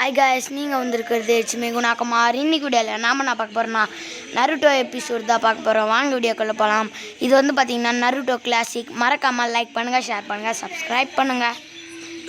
Hi guys, நீங்கள் வந்திருக்கிறது குணாகுமார். இன்னைக்கு வீடியோவில் நான் பார்க்க போகிறோம்னா நருட்டோ எபிசோட் தான் பார்க்க போகிறோம். வாங்க வீடியோக்குள்ளே போகலாம். இது பார்த்தீங்கன்னா நருட்டோ கிளாசிக். மறக்காமல் லைக் பண்ணுங்கள், ஷேர் பண்ணுங்கள், சப்ஸ்கிரைப் பண்ணுங்கள்.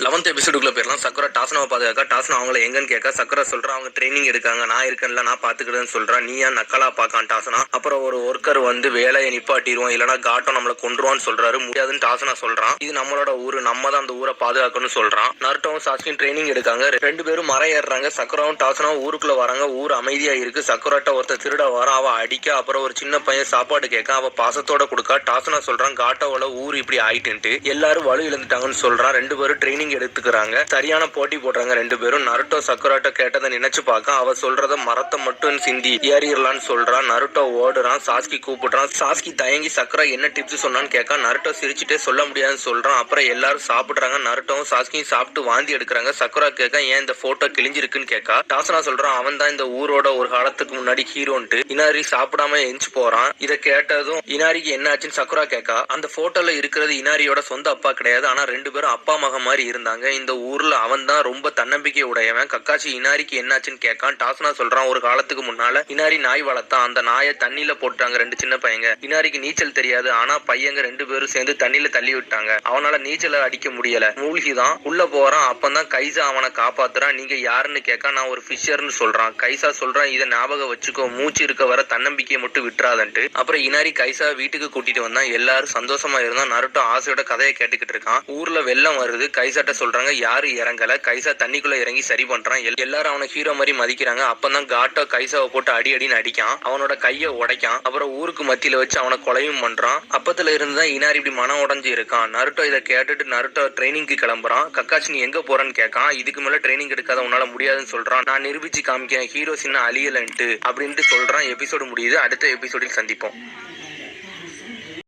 11th எபிசோடுக்குள்ள போயிடலாம். சக்குரா டாஸ்னாவை பாதுகாக்க டாஸ்னா அவங்கள எங்கன்னு கேட்க சக்குரா சொல்றான் அவங்க ட்ரைனிங் எடுக்காங்க, நான் இருக்கேன்ல, நான் பாத்துக்கிட்டேன்னு சொல்றான். நீ ஏன் நக்கலா பாக்கான் டாஸ்னா. அப்புறம் ஒரு ஒர்க்கர் வேலையை நிப்பாட்டிடுவோம், இல்லைன்னா காட்டம் நம்மளை கொண்டுருவான்னு சொல்றாரு. முடியாதுன்னு டாஸ்னா சொல்றான். இது நம்மளோட ஊரு, நம்ம தான் அந்த ஊரை பாதுகாக்கணும்னு சொல்றான். நருட்டோவும் சாஸ்கியும் ட்ரைனிங் எடுக்காங்க. ரெண்டு பேரும் மரம் ஏறுறாங்க. சக்குராவும் டாஸ்னாவும் ஊருக்குள்ள வராங்க. ஊர் அமைதியா இருக்கு. சக்குராட்ட ஒருத்தர் திருட வர, அவ அடிக்க. அப்புறம் ஒரு சின்ன பையன் சாப்பாடு கேட்க, அவ பாசத்தோட கொடுக்க. டாஸ்னா சொல்றான் காட்டோட ஊர் இப்படி ஆயிட்டுன்ட்டு. எல்லாரும் வலு இழந்துட்டாங்கன்னு சொல்றான். ரெண்டு பேரும் ட்ரைனிங் எடுத்துக்கிறாங்க. சரியான போட்டி போடுறாங்க ரெண்டு பேரும். நருட்டோ சக்குராட்ட கேட்டதை நினைச்சு பார்க்க, அவ சொல்றத மரத்தை மட்டும் சிந்தி ஏறிடலான்னு சொல்றான். நருட்டோ ஓடுறான். சாஸ்கி கூப்பிடுறான். சாஸ்கி தயங்கி சக்குரா என்ன டிப்ஸ் சொன்னான்னு கேட்க, நருட்டோ சிரிச்சுட்டே சொல்ல முடியாதுன்னு சொல்றான். அப்புறம் எல்லாரும் சாப்பிடுறாங்க. நருட்டோவும் சாஸ்கியும் சாப்பிட்டு வாந்தி எடுக்கிறாங்க. சக்குரா கேட்க, ஏன் இந்த போட்டோ கிழிஞ்சிருக்குன்னு கேட்க, டாஸ்னா சொல்றான் அவன் தான் இந்த ஊரோட ஒரு காலத்துக்கு முன்னாடி ஹீரோன்ட்டு. இனாரி சாப்பிடாம எஞ்சி போறான். இதை கேட்டதும் இனாரிக்கு என்ன ஆச்சுன்னு சக்குரா கேட்க, அந்த போட்டோல இருக்கிறது இனாரியோட சொந்த அப்பா கிடையாது, ஆனா ரெண்டு பேரும் அப்பா மகன் மாதிரி இருந்தாங்க. இந்த ஊர்ல அவன் தான் ரொம்ப தன்னம்பிக்கை உடையவன். கக்காச்சி இனாரிக்கு என்னாச்சுன்னு கேட்கான். டாஸ்னா சொல்றான் ஒரு காலத்துக்கு முன்னால இனாரி நாய் வளர்த்தான். அந்த நாயை தண்ணியில போட்டாங்க ரெண்டு சின்ன பையங்க. இனாரிக்கு நீச்சல் தெரியாது, ஆனா பையங்க ரெண்டு பேரும் சேர்ந்து தண்ணியில தள்ளி விட்டாங்க. அவனால நீச்சல அடிக்க முடியல, மூழ்கிதான் உள்ள போறான். அப்பதான் கைசா அவனை காப்பாத்துறான். நீங்க யாருன்னு கேட்க, நான் ஒரு ஃபிஷர்னு சொல்றான். கைசா சொல்றான் இதை ஞாபகம் வச்சுக்கோ, மூச்சு இருக்க வர தன்னம்பிக்கையை மட்டும் விட்டுறாதன்ட்டு. அப்புறம் இனாரி கைசா வீட்டுக்கு கூட்டிட்டு வந்தான். எல்லாரும் சந்தோஷமா இருந்தா. நருட்டோ ஆசையோட கதையை கேட்டுக்கிட்டு இருக்கான். ஊர்ல வெள்ளம் வருது. கைசாட்ட சொல்றாங்க யாரு இறங்கல. கைசா தண்ணிக்குள்ள இறங்கி சரி பண்றான். எல்லாரும் அவனை ஹீரோ மாதிரி மதிக்கிறாங்க. அப்பதான் காட்டோ கைசாவை போட்டு அடி அடின்னு அடிக்கான். அவனோட கையை உடைக்கான். அப்புறம் ஊருக்கு மத்தியில வச்சு அவனை கொலையும் பண்றான். அப்பத்துல இருந்துதான் இனாரி இப்படி மனம் உடஞ்சு இருக்கான். நருட்டோ இதை கேட்டுட்டு நருட்டோ ட்ரைனிங்க்கு கிளம்புறான். கக்காச்சி நீ எங்க போறன்னு கேட்கான். இதுக்கு மேல ட்ரைனிங் எடுக்காத உன்னால முடியாதுன்னு சொல்றான். நான் நிரூபிச்சு காமிக்கேன் ஹீரோ சின்ன அழியலன்ட்டு அப்படின்ட்டு சொல்றான். எபிசோடு முடியுது. அடுத்த எபிசோடில் சந்திப்போம்.